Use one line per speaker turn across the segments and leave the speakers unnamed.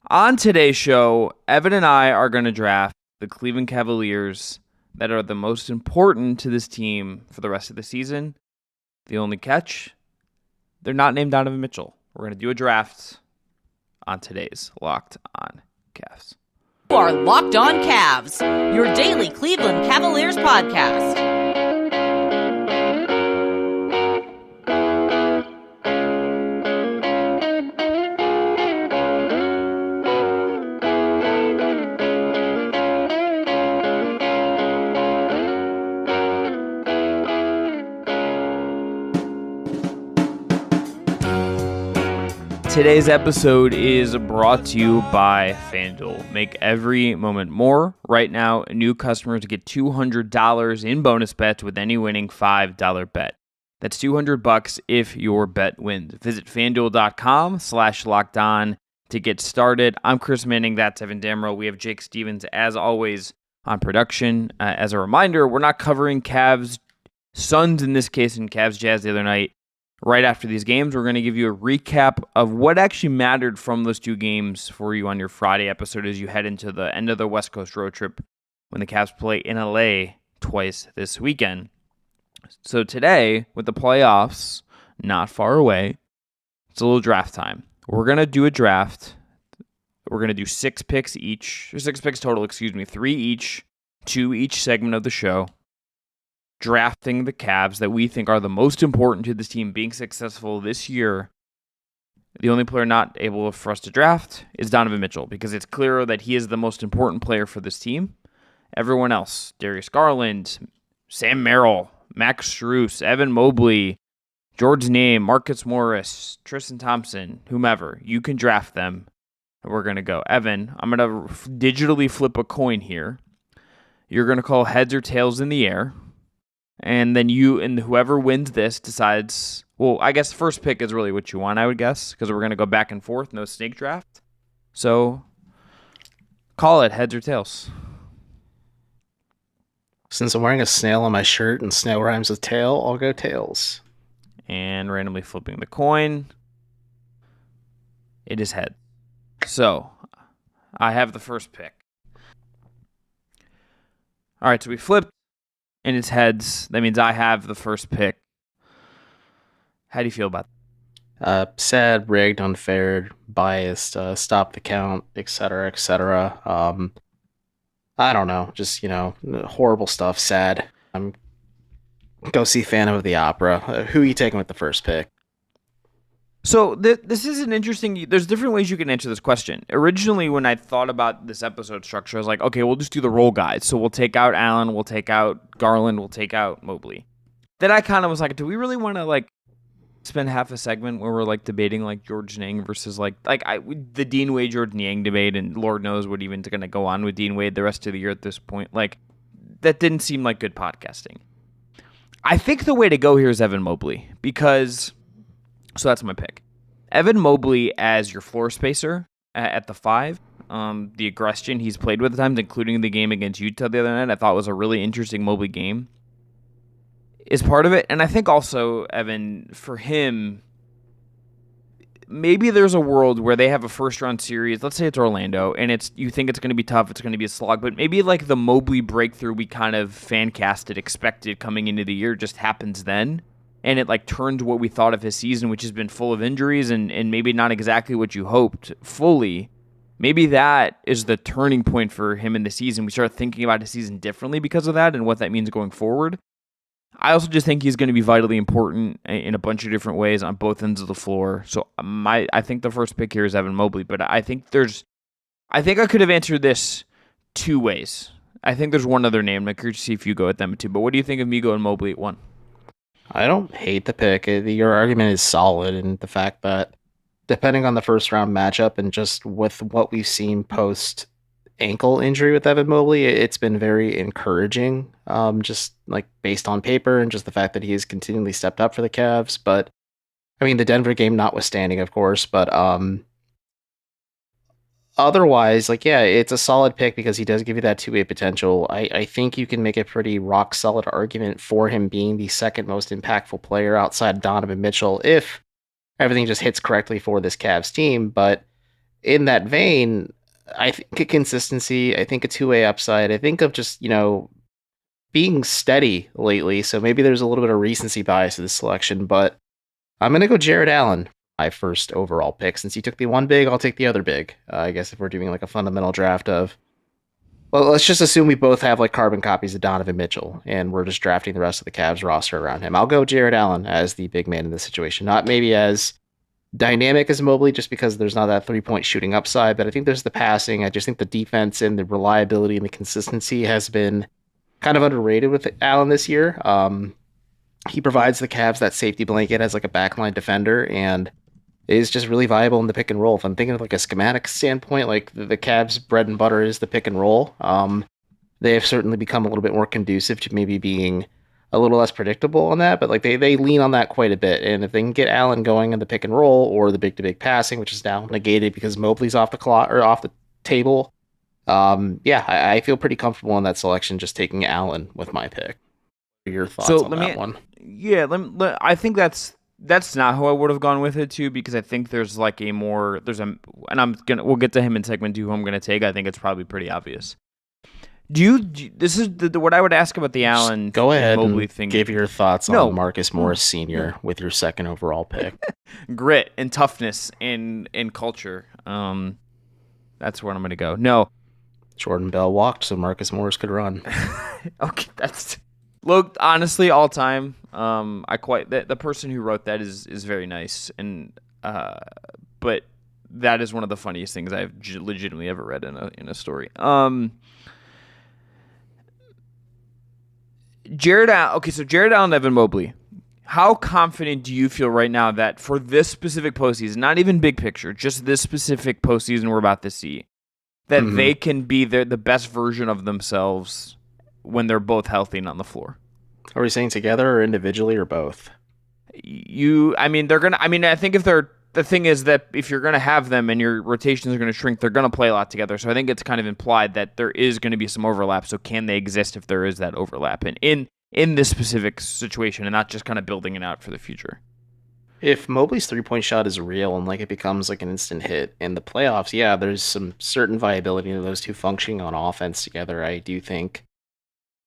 On today's show, Evan and I are going to draft the Cleveland Cavaliers that are the most important to this team for the rest of the season. The only catch, they're not named Donovan Mitchell. We're going to do a draft on today's Locked On Cavs.
You are Locked On Cavs, your daily Cleveland Cavaliers podcast.
Today's episode is brought to you by FanDuel. Make every moment more. Right now, new customers get $200 in bonus bets with any winning $5 bet. That's $200 if your bet wins. Visit FanDuel.com/lockedon to get started. I'm Chris Manning. That's Evan Dammarell. We have Jake Stevens, as always, on production. As a reminder, we're not covering Cavs Suns in this case and Cavs Jazz the other night. Right after these games, we're going to give you a recap of what actually mattered from those two games for you on your Friday episode as you head into the end of the West Coast road trip when the Cavs play in LA twice this weekend. So today, with the playoffs not far away, it's a little draft time. We're going to do a draft. We're going to do 6 picks total, 3 each, 2 each segment of the show. Drafting the Cavs that we think are the most important to this team being successful this year. The only player not able for us to draft is Donovan Mitchell because it's clear that he is the most important player for this team. Everyone else, Darius Garland, Sam Merrill, Max Strus, Evan Mobley, George Niang, Marcus Morris, Tristan Thompson, whomever, you can draft them. And we're going to go. Evan, I'm going to digitally flip a coin here. You're going to call heads or tails in the air. And then you and whoever wins this decides, well, I guess first pick is really what you want, I would guess, because we're going to go back and forth, no snake draft. So call it heads or tails.
Since I'm wearing a snail on my shirt and snail rhymes with tail, I'll go tails.
And randomly flipping the coin. It is head. So I have the first pick. All right, so we flipped. And it's heads. That means I have the first pick. How do you feel about
that? Sad, rigged, unfair, biased, stop the count, etc., etc. I don't know. Just, horrible stuff. Sad. Go see Phantom of the Opera. Who are you taking with the first pick?
So this is an interesting, there's different ways you can answer this question. Originally, when I thought about this episode structure, I was like, okay, we'll just do the role guys. So we'll take out Allen, we'll take out Garland, we'll take out Mobley. Then I kind of was like, do we really want to spend half a segment where we're debating George Niang versus the Dean Wade George Niang debate, and Lord knows what even's going to go on with Dean Wade the rest of the year at this point. That didn't seem like good podcasting. I think the way to go here is Evan Mobley because... So that's my pick. Evan Mobley as your floor spacer at the 5. The aggression he's played with at times, including the game against Utah the other night, I thought was a really interesting Mobley game, is part of it. And I think also, Evan, for him, maybe there's a world where they have a first-round series. Let's say it's Orlando, and you think it's going to be tough, it's going to be a slog, but maybe the Mobley breakthrough we kind of fan-casted, expected coming into the year just happens then. And it turns what we thought of his season, which has been full of injuries and maybe not exactly what you hoped fully. Maybe that is the turning point for him in the season. We start thinking about his season differently because of that and what that means going forward. I also just think he's going to be vitally important in a bunch of different ways on both ends of the floor. So I think the first pick here is Evan Mobley, but I think I could have answered this 2 ways. I think there's one other name. I'm curious to see if you go with them too. But what do you think of me going Mobley at 1?
I don't hate the pick. Your argument is solid in the fact that depending on the first round matchup and just with what we've seen post ankle injury with Evan Mobley, it's been very encouraging. Just based on paper and just the fact that he has continually stepped up for the Cavs. But I mean, the Denver game notwithstanding, of course, but otherwise, it's a solid pick because he does give you that two-way potential. I think you can make a pretty rock-solid argument for him being the second most impactful player outside Donovan Mitchell if everything just hits correctly for this Cavs team. But in that vein, I think a consistency, I think a two-way upside, I think of just, being steady lately. So maybe there's a little bit of recency bias to this selection, but I'm going to go Jared Allen, my first overall pick. Since you took the one big, I'll take the other big. I guess if we're doing like a fundamental draft of, well, let's just assume we both have like carbon copies of Donovan Mitchell, and we're just drafting the rest of the Cavs roster around him. I'll go Jared Allen as the big man in this situation, not maybe as dynamic as Mobley, just because there's not that 3-point shooting upside, but I think there's the passing. I just think the defense and the reliability and the consistency has been kind of underrated with Allen this year. He provides the Cavs that safety blanket as like a backline defender and is just really viable in the pick and roll. If I'm thinking of like a schematic standpoint, like the Cavs' bread and butter is the pick and roll. They have certainly become a little bit more conducive to maybe being a little less predictable on that, but like they lean on that quite a bit. And if they can get Allen going in the pick and roll or the big to big passing, which is now negated because Mobley's off the clock or off the table, I feel pretty comfortable in that selection, just taking Allen with my pick. Your thoughts on that one?
Yeah, I think that's not how I would have gone with it too, because I think there's like we'll get to him in segment 2 who I'm gonna take. I think it's probably pretty obvious. This is what I would ask about the Allen.
Just go ahead
Mobley
and
thing.
give your thoughts on Marcus Morris Sr. with your second overall pick.
Grit and toughness and culture. That's where I'm gonna go. No,
Jordan Bell walked so Marcus Morris could run.
Okay, look, honestly, all time. The person who wrote that is very nice, and but that is one of the funniest things I've legitimately ever read in a story. Jared Allen, Evan Mobley. How confident do you feel right now that for this specific postseason, not even big picture, just this specific postseason we're about to see, that they can be the best version of themselves when they're both healthy and on the floor?
Are we saying together or individually or both?
I think the thing is that if you're going to have them and your rotations are going to shrink, they're going to play a lot together. So I think it's kind of implied that there is going to be some overlap. So can they exist if there is that overlap and in this specific situation, and not just kind of building it out for the future?
If Mobley's 3-point shot is real and like it becomes like an instant hit in the playoffs, yeah, there's some certain viability to those two functioning on offense together. I do think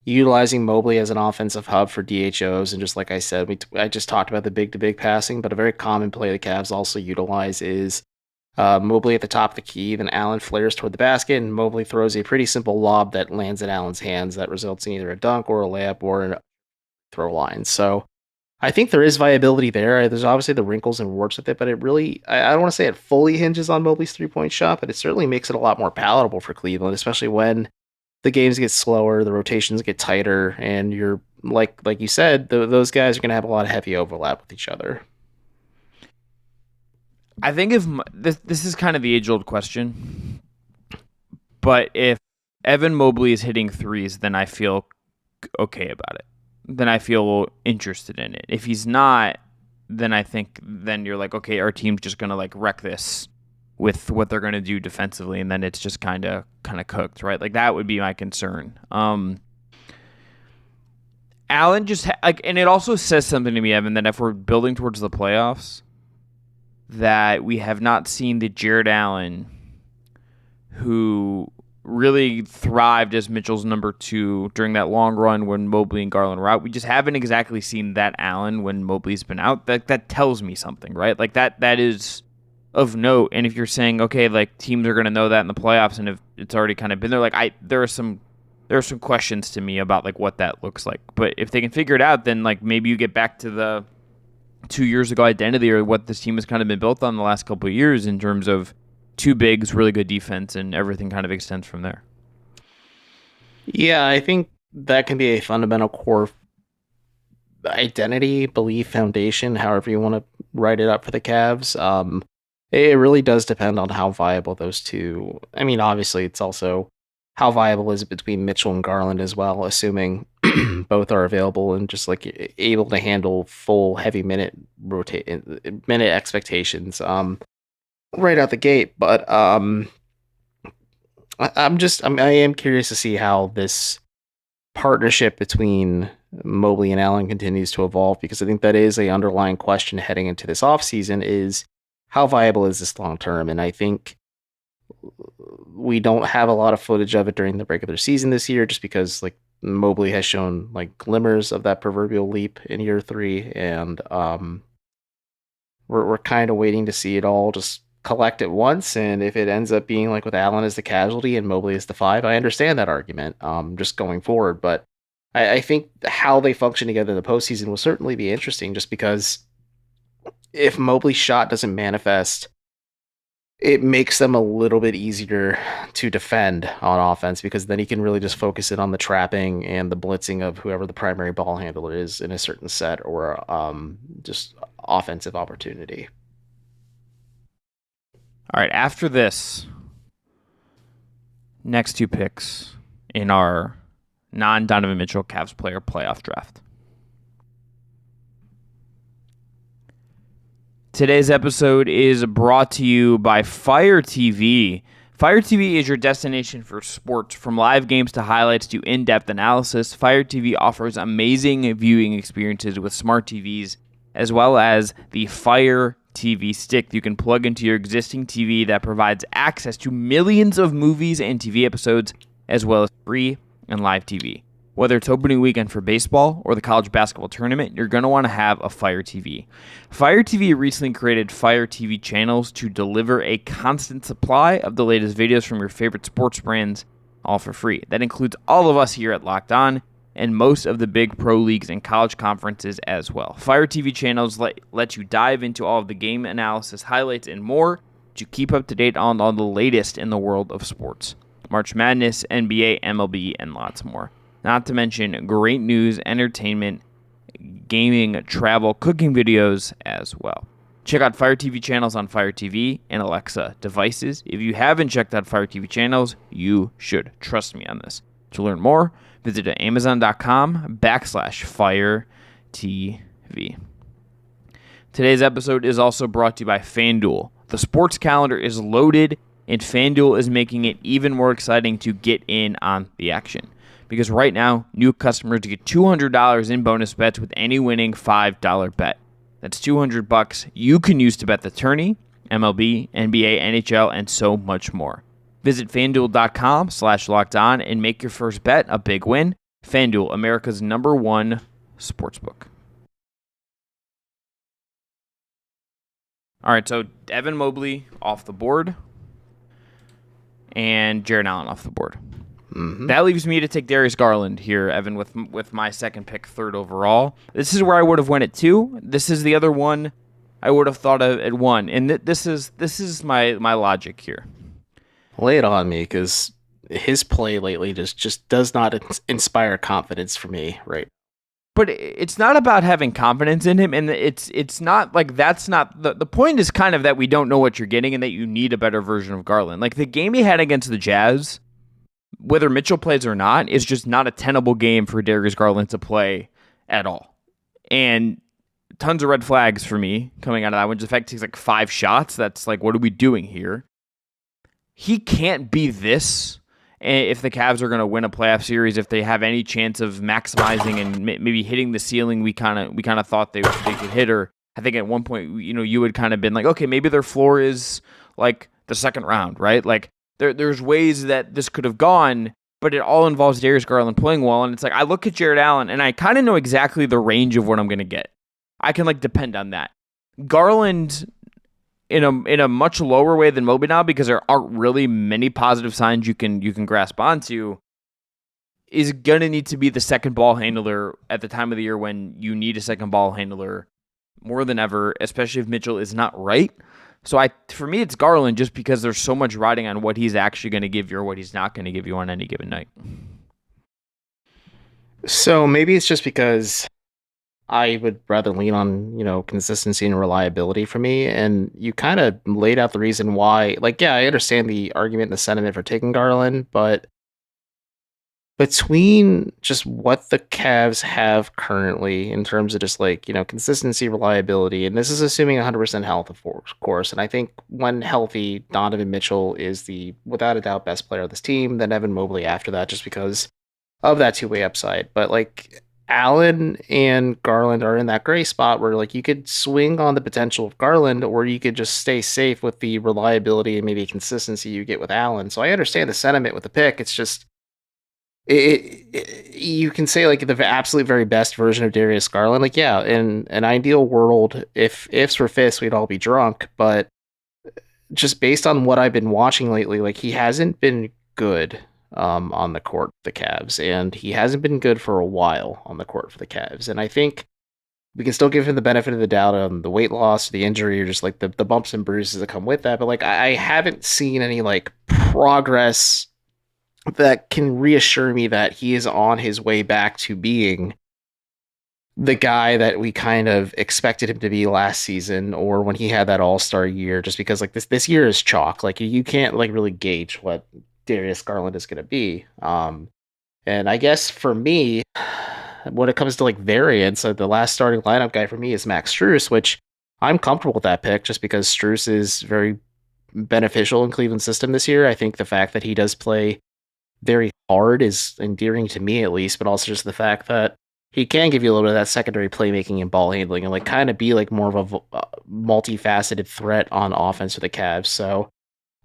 utilizing Mobley as an offensive hub for DHOs, and just like I said, I just talked about the big-to-big passing, but a very common play the Cavs also utilize is Mobley at the top of the key, then Allen flares toward the basket, and Mobley throws a pretty simple lob that lands in Allen's hands that results in either a dunk or a layup or a throw line. So I think there is viability there. There's obviously the wrinkles and warts with it, but it really, I don't want to say it fully hinges on Mobley's 3-point shot, but it certainly makes it a lot more palatable for Cleveland, especially when the games get slower, the rotations get tighter, and you're like you said, those guys are going to have a lot of heavy overlap with each other.
I think if this is kind of the age-old question, but if Evan Mobley is hitting threes, then I feel okay about it. Then I feel interested in it. If he's not, then I think you're like, okay, our team's just going to like wreck this with what they're going to do defensively, and then it's just kind of cooked, right? Like that would be my concern. Allen just and it also says something to me, Evan, that if we're building towards the playoffs, that we have not seen the Jared Allen who really thrived as Mitchell's number 2 during that long run when Mobley and Garland were out. We just haven't exactly seen that Allen when Mobley's been out. That tells me something, right? Like that is of note. And if you're saying, okay, like teams are going to know that in the playoffs, and if it's already kind of been there, like there are some questions to me about like what that looks like. But if they can figure it out, then like maybe you get back to the 2 years ago identity, or what this team has kind of been built on the last couple of years in terms of two bigs, really good defense, and everything kind of extends from there.
Yeah, I think that can be a fundamental core identity, belief, foundation, however you want to write it up for the Cavs. It really does depend on how viable those two. I mean, obviously, it's also how viable is it between Mitchell and Garland as well, assuming both are available and just like able to handle full heavy minute expectations right out the gate. But I am curious to see how this partnership between Mobley and Allen continues to evolve, because I think that is a underlying question heading into this offseason is how viable is this long term? And I think we don't have a lot of footage of it during the regular season this year, just because like Mobley has shown like glimmers of that proverbial leap in year 3, and we're kind of waiting to see it all just collect at once. And if it ends up being like with Allen as the casualty and Mobley as the 5, I understand that argument just going forward. But I think how they function together in the postseason will certainly be interesting, just because if Mobley's shot doesn't manifest, it makes them a little bit easier to defend on offense, because then he can really just focus it on the trapping and the blitzing of whoever the primary ball handler is in a certain set, or just offensive opportunity.
All right, after this, next 2 picks in our non-Donovan Mitchell Cavs player playoff draft. Today's episode is brought to you by Fire TV. Fire TV is your destination for sports. From live games to highlights to in-depth analysis, Fire TV offers amazing viewing experiences with smart TVs, as well as the Fire TV stick you can plug into your existing TV that provides access to millions of movies and TV episodes, as well as free and live TV. Whether it's opening weekend for baseball or the college basketball tournament, you're going to want to have a Fire TV. Fire TV recently created Fire TV channels to deliver a constant supply of the latest videos from your favorite sports brands, all for free. That includes all of us here at Locked On and most of the big pro leagues and college conferences as well. Fire TV channels let you dive into all of the game analysis, highlights, and more to keep up to date on all the latest in the world of sports. March Madness, NBA, MLB, and lots more. Not to mention great news, entertainment, gaming, travel, cooking videos as well. Check out Fire TV channels on Fire TV and Alexa devices. If you haven't checked out Fire TV channels, you should. Trust me on this. To learn more, visit Amazon.com/Fire TV. Today's episode is also brought to you by FanDuel. The sports calendar is loaded, and FanDuel is making it even more exciting to get in on the action. Because right now, new customers get $200 in bonus bets with any winning $5 bet. That's $200 you can use to bet the tourney, MLB, NBA, NHL, and so much more. Visit FanDuel.com/LockedOn and make your first bet a big win. FanDuel, America's #1 sportsbook. All right, so Evan Mobley off the board and Jarrett Allen off the board.
Mm-hmm.
That leaves me to take Darius Garland here, Evan, with my second pick, 3rd overall. This is where I would have went at 2. This is the other one I would have thought of at 1, and this is my logic here.
Lay it on me, because his play lately just does not inspire confidence for me, right?
But it's not about having confidence in him, and it's not like that's not the point. Is kind of that we don't know what you're getting, and that you need a better version of Garland. Like the game he had against the Jazz, whether Mitchell plays or not, is just not a tenable game for Darius Garland to play at all. And tons of red flags for me coming out of that one. Just the fact he takes like 5 shots. That's like, what are we doing here? He can't be this if the Cavs are going to win a playoff series, if they have any chance of maximizing and maybe hitting the ceiling we kind of thought they could hit. Or I think at one point, you had kind of been like, okay, maybe their floor is like the second round, right? Like there's ways that this could have gone, but it all involves Darius Garland playing well. And it's like, I look at Jarrett Allen and I kind of know exactly the range of what I'm going to get. I can like depend on that. Garland in a much lower way than Mobley now, because there aren't really many positive signs you can grasp onto, is going to need to be the second ball handler at the time of the year when you need a second ball handler more than ever, especially if Mitchell is not right. So for me, it's Garland, just because there's so much riding on what he's actually going to give you or what he's not going to give you on any given night.
So maybe it's just because I would rather lean on, consistency and reliability for me. And you kind of laid out the reason why. Like, yeah, I understand the argument and the sentiment for taking Garland, but between just what the Cavs have currently in terms of just like, consistency, reliability, and this is assuming 100% health, of course. And I think when healthy, Donovan Mitchell is the, without a doubt, best player of this team, then Evan Mobley after that, just because of that two-way upside. But like, Allen and Garland are in that gray spot where like you could swing on the potential of Garland, or you could just stay safe with the reliability and maybe consistency you get with Allen. So I understand the sentiment with the pick. It's just you can say like the absolute very best version of Darius Garland. Like, yeah, in an ideal world, if ifs were fists, we'd all be drunk. But just based on what I've been watching lately, like he hasn't been good on the court for the Cavs, and he hasn't been good for a while on the court for the Cavs. And I think we can still give him the benefit of the doubt on the weight loss, the injury, or just like the bumps and bruises that come with that. But like I haven't seen any like progress that can reassure me that he is on his way back to being the guy that we kind of expected him to be last season, or when he had that all-star year, just because like this year is chalk. Like you can't like really gauge what Darius Garland is going to be. And I guess for me, when it comes to like variance, the last starting lineup guy for me is Max Strus, which I'm comfortable with that pick just because Strus is very beneficial in Cleveland's system this year. I think the fact that he does play very hard is endearing to me at least, but also just the fact that he can give you a little bit of that secondary playmaking and ball handling and like kind of be like more of a multifaceted threat on offense for the Cavs. So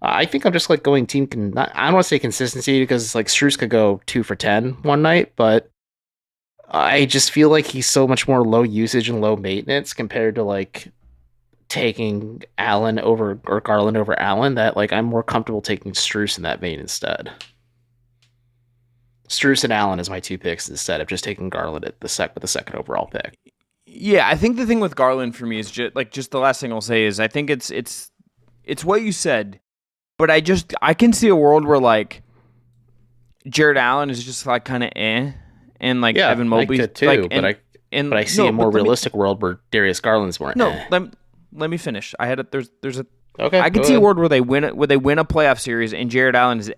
I think I'm just like going team. I don't want to say consistency because like Strus could go 2 for 10 one night, but I just feel like he's so much more low usage and low maintenance compared to like taking Allen over or Garland over Allen that like I'm more comfortable taking Strus in that vein instead. Strus and Allen as my 2 picks instead of just taking Garland at the second overall pick.
Yeah, I think the thing with Garland for me is just the last thing I'll say is I think it's what you said, but I can see a world where like Jared Allen is just like kind of and like Evan Mobley
too,
like,
but I see a more realistic world where Darius Garland's more.
Let me finish. There's a
okay.
I can see a world where they win a playoff series and Jared Allen is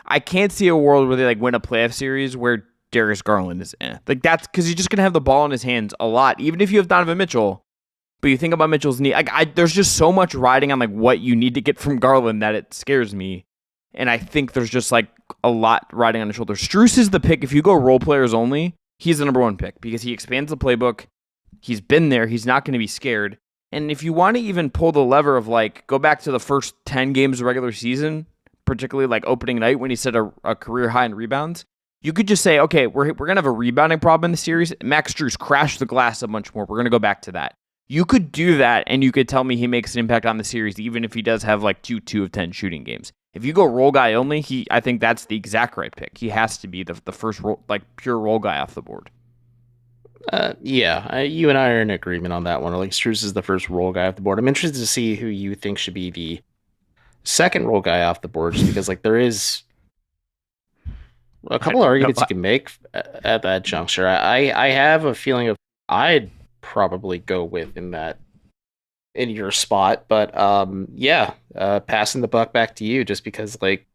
I can't see a world where they like win a playoff series where Darius Garland is like that's because he's just gonna have the ball in his hands a lot, even if you have Donovan Mitchell. But you think about Mitchell's knee, like there's just so much riding on like what you need to get from Garland that it scares me, and I think there's just like a lot riding on his shoulders. Strus is the pick if you go role players only. He's the number 1 pick because he expands the playbook. He's been there. He's not going to be scared. And if you want to even pull the lever of like go back to the first 10 games of regular season, particularly like opening night when he set a career high in rebounds, you could just say, okay, we're going to have a rebounding problem in the series. Max Strus crashed the glass a bunch more. We're going to go back to that. You could do that, and you could tell me he makes an impact on the series, even if he does have like 2 of 10 shooting games. If you go role guy only, I think that's the exact right pick. He has to be the first role, like pure role guy off the board.
You and I are in agreement on that one. Like Strus is the first role guy off the board. I'm interested to see who you think should be the second role guy off the board, just because like there is a couple of arguments you can make at that juncture. I have a feeling of I'd probably go with in your spot, but passing the buck back to you just because like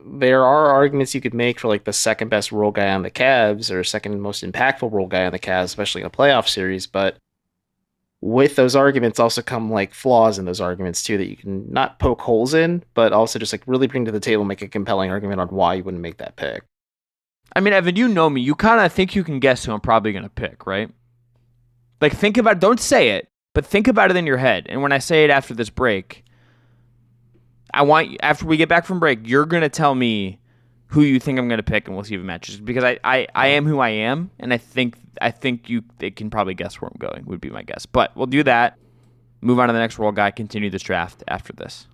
there are arguments you could make for like the second best role guy on the Cavs or second most impactful role guy on the Cavs, especially in a playoff series, but with those arguments also come like flaws in those arguments too that you can not poke holes in, but also just like really bring to the table, make a compelling argument on why you wouldn't make that pick.
I mean, Evan, you know me. You kind of think you can guess who I'm probably going to pick, right? Like think about it. Don't say it, but think about it in your head. And when I say it after this break, after we get back from break, you're going to tell me who you think I'm going to pick, and we'll see if it matches. Because I am who I am, and I think they can probably guess where I'm going, would be my guess. But we'll do that. Move on to the next role guy. Continue this draft after this.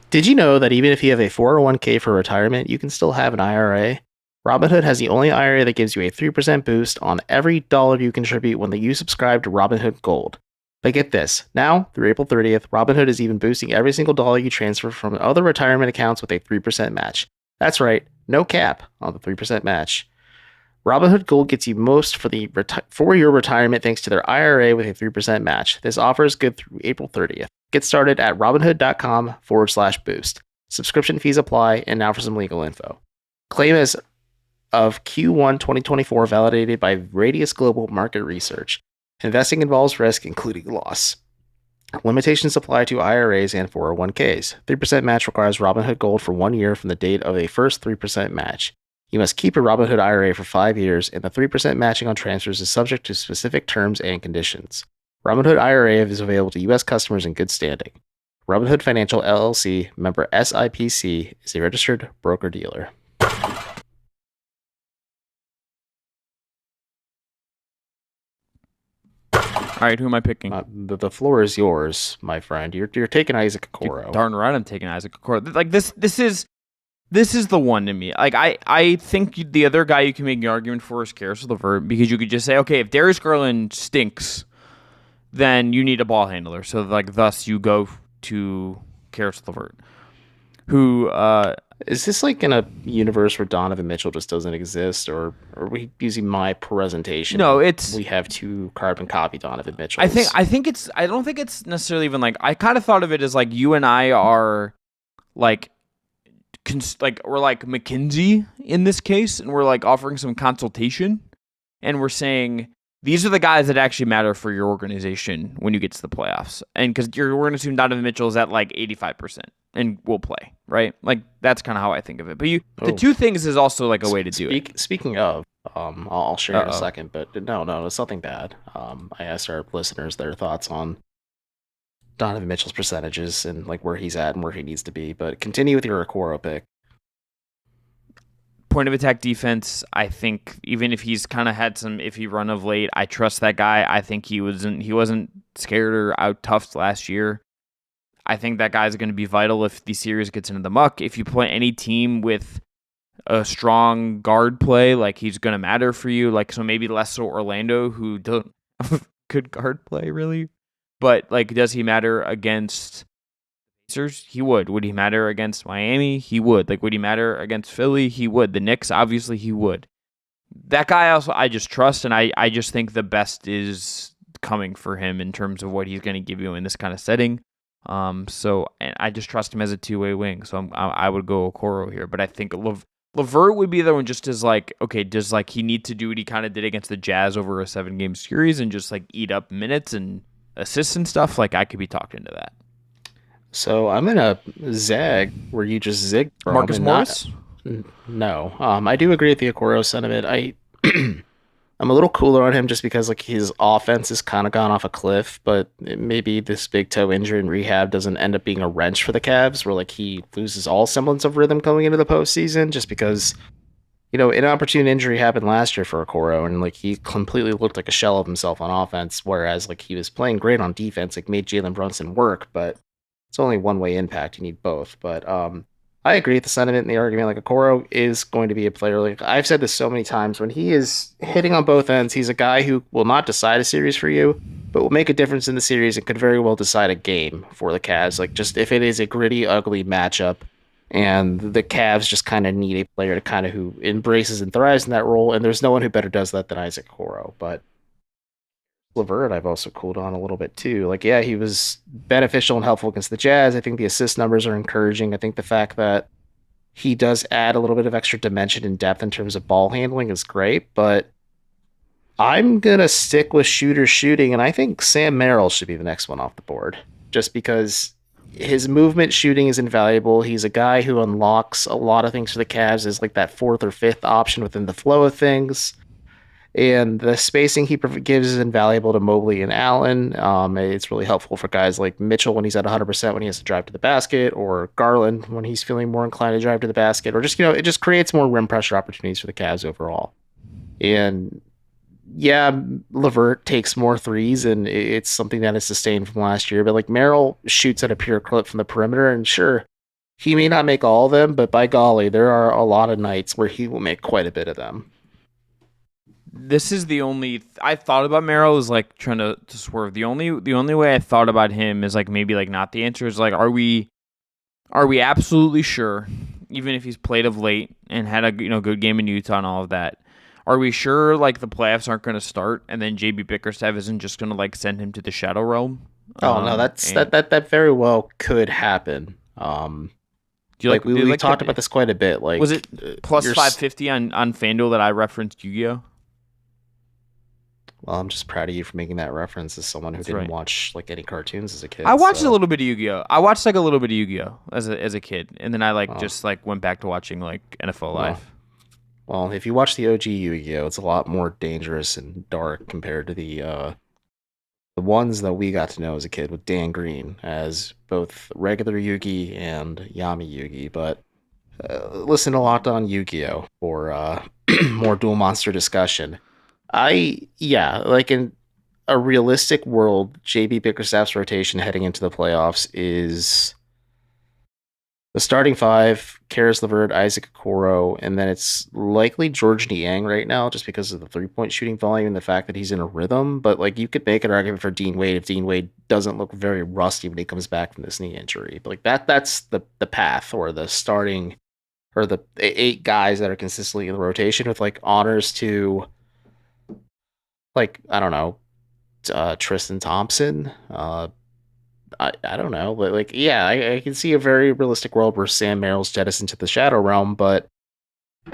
Did you know that even if you have a 401k for retirement, you can still have an IRA? Robinhood has the only IRA that gives you a 3% boost on every dollar you contribute when you subscribe to Robinhood Gold. But get this, now, through April 30th, Robinhood is even boosting every single dollar you transfer from other retirement accounts with a 3% match. That's right, no cap on the 3% match. Robinhood Gold gets you most for your retirement thanks to their IRA with a 3% match. This offer is good through April 30th. Get started at robinhood.com/boost. Subscription fees apply, and now for some legal info. Claim as of Q1 2024 validated by Radius Global Market Research. Investing involves risk, including loss. Limitations apply to IRAs and 401ks. 3% match requires Robinhood Gold for 1 year from the date of a first 3% match. You must keep a Robinhood IRA for 5 years, and the 3% matching on transfers is subject to specific terms and conditions. Robinhood IRA is available to U.S. customers in good standing. Robinhood Financial LLC, member SIPC, is a registered broker-dealer.
All right, who am I picking?
The floor is yours, my friend. You're taking Isaac Okoro.
Darn right, I'm taking Isaac Okoro. Like this is the one to me. Like I think the other guy you can make an argument for is Caris LeVert, because you could just say, okay, if Darius Garland stinks, then you need a ball handler. So like thus you go to Caris LeVert, who
is this like in a universe where Donovan Mitchell just doesn't exist, or are we using my presentation?
No,
we have 2 carbon copy Donovan Mitchells.
I think it's I don't think it's necessarily even like, I kind of thought of it as like you and I are like we're like McKinsey in this case, and we're like offering some consultation, and we're saying these are the guys that actually matter for your organization when you get to the playoffs. And because we're going to assume Donovan Mitchell is at like 85% and will play, right? Like that's kind of how I think of it. But the 2 things is also like a way to do it.
Speaking of, I'll share in a second, but no, it's nothing bad. I asked our listeners their thoughts on Donovan Mitchell's percentages and like where he's at and where he needs to be. But continue with your Okoro pick.
Point of attack defense, I think even if he's kind of had some iffy run of late, I trust that guy. I think he wasn't scared or out toughed last year. I think that guy's going to be vital if the series gets into the muck. If you play any team with a strong guard play, like he's going to matter for you. Like, so maybe less so Orlando, who don't have good guard play really, but like, does he matter against Pacers? He would. Would he matter against Miami? He would. Like, would he matter against Philly? He would. The Knicks, obviously, he would. That guy also, I just trust, and I just think the best is coming for him in terms of what he's going to give you in this kind of setting. So, and I just trust him as a 2-way wing. So I would go Okoro here, but I think LeVert would be the one just as like, okay, does like he need to do what he kind of did against the Jazz over a 7-game series and just like eat up minutes and assists and stuff? Like I could be talked into that. So
I'm gonna zag where you just zigged from.
Marcus Morris?
No, I do agree with the Okoro sentiment. I'm a little cooler on him just because like his offense has kind of gone off a cliff, but maybe this big toe injury and rehab doesn't end up being a wrench for the Cavs, where like he loses all semblance of rhythm coming into the postseason, just because an opportune injury happened last year for Okoro, and like he completely looked like a shell of himself on offense, whereas like he was playing great on defense, like made Jalen Brunson work, but it's only one-way impact. You need both. But I agree with the sentiment and the argument. Like Okoro is going to be a player. Like I've said this so many times, when he is hitting on both ends, he's a guy who will not decide a series for you, but will make a difference in the series and could very well decide a game for the Cavs. Like just if it is a gritty, ugly matchup, and the Cavs just kind of need a player to kind of who embraces and thrives in that role, and there's no one who better does that than Isaac Okoro. But LeVert, I've also cooled on a little bit too. Like, yeah, he was beneficial and helpful against the Jazz. I think the assist numbers are encouraging. I think the fact that he does add a little bit of extra dimension and depth in terms of ball handling is great, but I'm going to stick with shooting, and I think Sam Merrill should be the next one off the board, just because his movement shooting is invaluable. He's a guy who unlocks a lot of things for the Cavs as like that 4th or 5th option within the flow of things. And the spacing he gives is invaluable to Mobley and Allen. It's really helpful for guys like Mitchell when he's at 100% when he has to drive to the basket, or Garland when he's feeling more inclined to drive to the basket, or just, it just creates more rim pressure opportunities for the Cavs overall. And yeah, LeVert takes more threes, and it's something that is sustained from last year. But like Merrill shoots at a pure clip from the perimeter, and sure, he may not make all of them, but by golly, there are a lot of nights where he will make quite a bit of them.
This is the only I thought about Merrill is like trying to swerve. The only way I thought about him is like maybe like not the answer is like are we absolutely sure, even if he's played of late and had a good game in Utah and all of that, are we sure like the playoffs aren't going to start and then JB Bickerstaff isn't just going to like send him to the Shadow Realm?
No, that very well could happen. We talked about this quite a bit. Like,
was it plus 550 on FanDuel that I referenced Yu-Gi-Oh?
Well, I'm just proud of you for making that reference as someone who
That's
didn't
right.
watch like any cartoons as a kid.
I watched a
So,
little bit of Yu-Gi-Oh. I watched like a little bit of Yu-Gi-Oh as a kid, and then I like
well,
just like went back to watching like NFL
well,
Live.
well, if you watch the OG Yu-Gi-Oh, it's a lot more dangerous and dark compared to the ones that we got to know as a kid with Dan Green as both regular Yugi and Yami Yugi. But listen a lot on Yu-Gi-Oh for more dual monster discussion. Yeah, like in a realistic world, JB Bickerstaff's rotation heading into the playoffs is the starting five: Karis LeVert, Isaac Okoro, and then it's likely George Niang right now, just because of the 3-point shooting volume and the fact that he's in a rhythm. But like, you could make an argument for Dean Wade if Dean Wade doesn't look very rusty when he comes back from this knee injury. But like that's the path or the starting or the 8 guys that are consistently in the rotation with like honors to like I don't know Tristan Thompson. I don't know, but like yeah, I can see a very realistic world where Sam Merrill's jettisoned to the Shadow Realm, but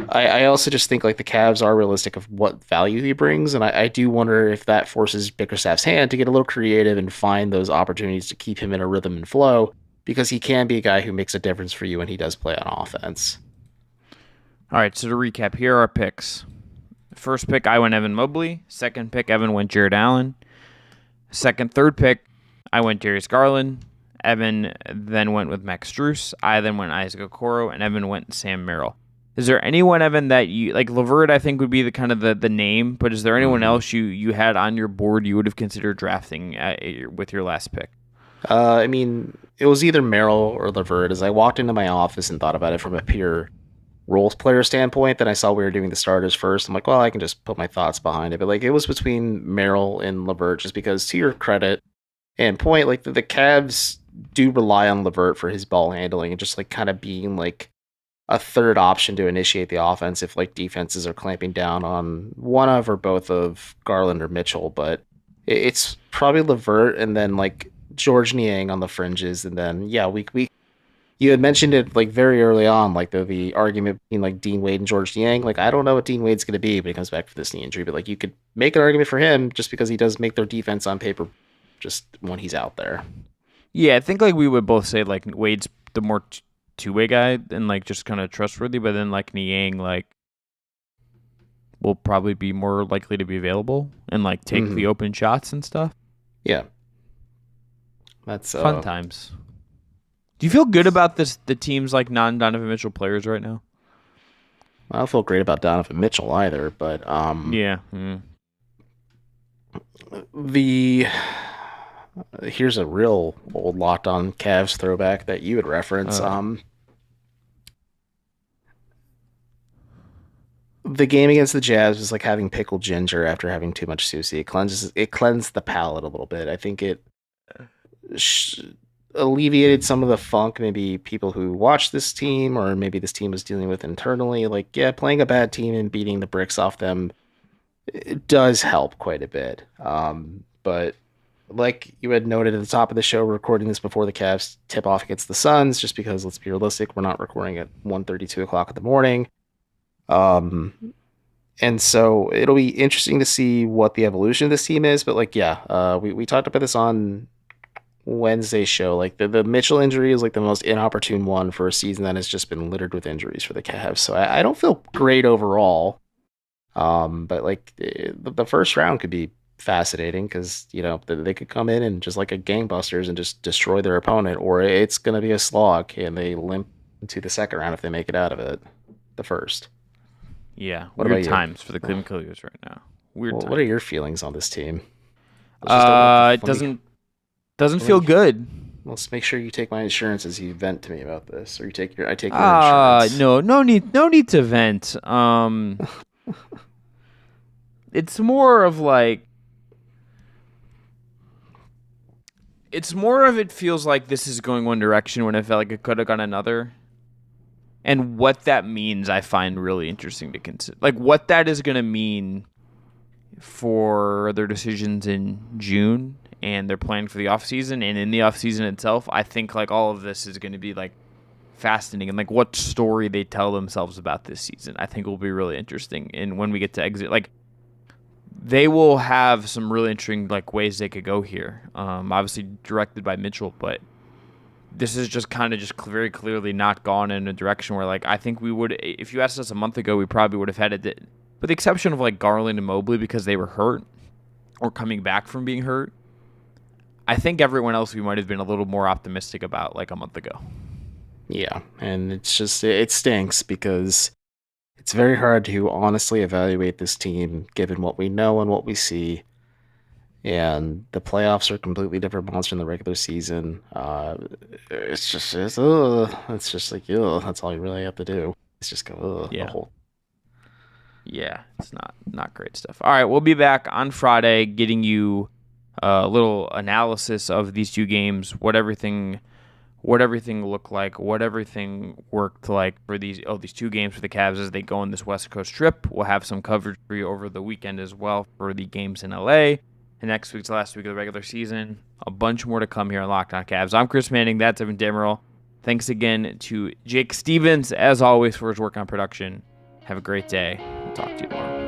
I also just think like the Cavs are realistic of what value he brings, and I do wonder if that forces Bickerstaff's hand to get a little creative and find those opportunities to keep him in a rhythm and flow, because he can be a guy who makes a difference for you when he does play on offense.
All right, so to recap, here are our picks. First pick, I went Evan Mobley. Second pick, Evan went Jared Allen. Third pick, I went Darius Garland. Evan then went with Max Strus. I then went Isaac Okoro, and Evan went Sam Merrill. Is there anyone, Evan, that you like? LeVert, I think, would be the kind of the name, but is there anyone else you had on your board you would have considered drafting with your last pick?
I mean, it was either Merrill or LeVert. As I walked into my office and thought about it from a pure role player standpoint, then I saw we were doing the starters first. I'm like, well, I can just put my thoughts behind it. But like, it was between Merrill and LeVert, just because, to your credit and point, like the Cavs do rely on LeVert for his ball handling and just like kind of being like a third option to initiate the offense if like defenses are clamping down on one of or both of Garland or Mitchell. But it's probably LeVert and then like George Niang on the fringes, and then yeah, we you had mentioned it like very early on, like the argument between like Dean Wade and George Niang. Like, I don't know what Dean Wade's going to be when he comes back for this knee injury, but like you could make an argument for him just because he does make their defense on paper just when he's out there.
Yeah, I think like we would both say like Wade's the more two-way guy and like just kind of trustworthy, but then like Niang like will probably be more likely to be available and like take the open shots and stuff.
Yeah, that's
fun times. Do you feel good about the team's like non-Donovan Mitchell players right now?
I don't feel great about Donovan Mitchell either, but
yeah.
Here's a real old Locked On Cavs throwback that you would reference. The game against the Jazz was like having pickled ginger after having too much sushi. It cleansed the palate a little bit. I think it alleviated some of the funk maybe people who watched this team or maybe this team was dealing with internally. Like, yeah, playing a bad team and beating the bricks off them, it does help quite a bit. But like you had noted at the top of the show, we're recording this before the Cavs tip off against the Suns, just because, let's be realistic, we're not recording at 1:32 o'clock in the morning. And so it'll be interesting to see what the evolution of this team is. But like, yeah, we talked about this on Wednesday's show. Like the Mitchell injury is like the most inopportune one for a season that has just been littered with injuries for the Cavs. So I don't feel great overall. But like the first round could be fascinating because, you know, they could come in and just like a gangbusters and just destroy their opponent, or it's going to be a slog and they limp into the second round if they make it out of it the first.
Yeah, weird times for the Cleveland Cavaliers right now. Weird times.
What are your feelings on this team?
It doesn't feel good.
Let's make sure you take my insurance as you vent to me about this, or I take your insurance.
No need to vent. It's more of like, it feels like this is going one direction when it felt like it could have gone another. And what that means, I find really interesting to consider. Like, what that is going to mean for their decisions in June and their plan for the offseason. And in the offseason itself, I think, like, all of this is going to be, like, fascinating. And, like, what story they tell themselves about this season, I think will be really interesting. And when we get to exit, like, they will have some really interesting ways they could go here. Obviously directed by Mitchell, but this is just very clearly not gone in a direction where I think we would. If you asked us a month ago, we probably would have had it, with the exception of Garland and Mobley because they were hurt or coming back from being hurt. I think everyone else we might have been a little more optimistic about a month ago.
Yeah, and it's just, it stinks because it's very hard to honestly evaluate this team given what we know and what we see. And the playoffs are a completely different monster in the regular season. It's just that's all you really have to do. It's just go,
Yeah.
the whole.
Yeah, it's not great stuff. All right, we'll be back on Friday getting you a little analysis of these two games, what everything looked like, what everything worked like for these two games for the Cavs as they go on this West Coast trip. We'll have some coverage for you over the weekend as well for the games in LA. And next week's the last week of the regular season. A bunch more to come here on Locked On Cavs. I'm Chris Manning. That's Evan Dammarell. Thanks again to Jake Stevens, as always, for his work on production. Have a great day. We'll talk to you tomorrow.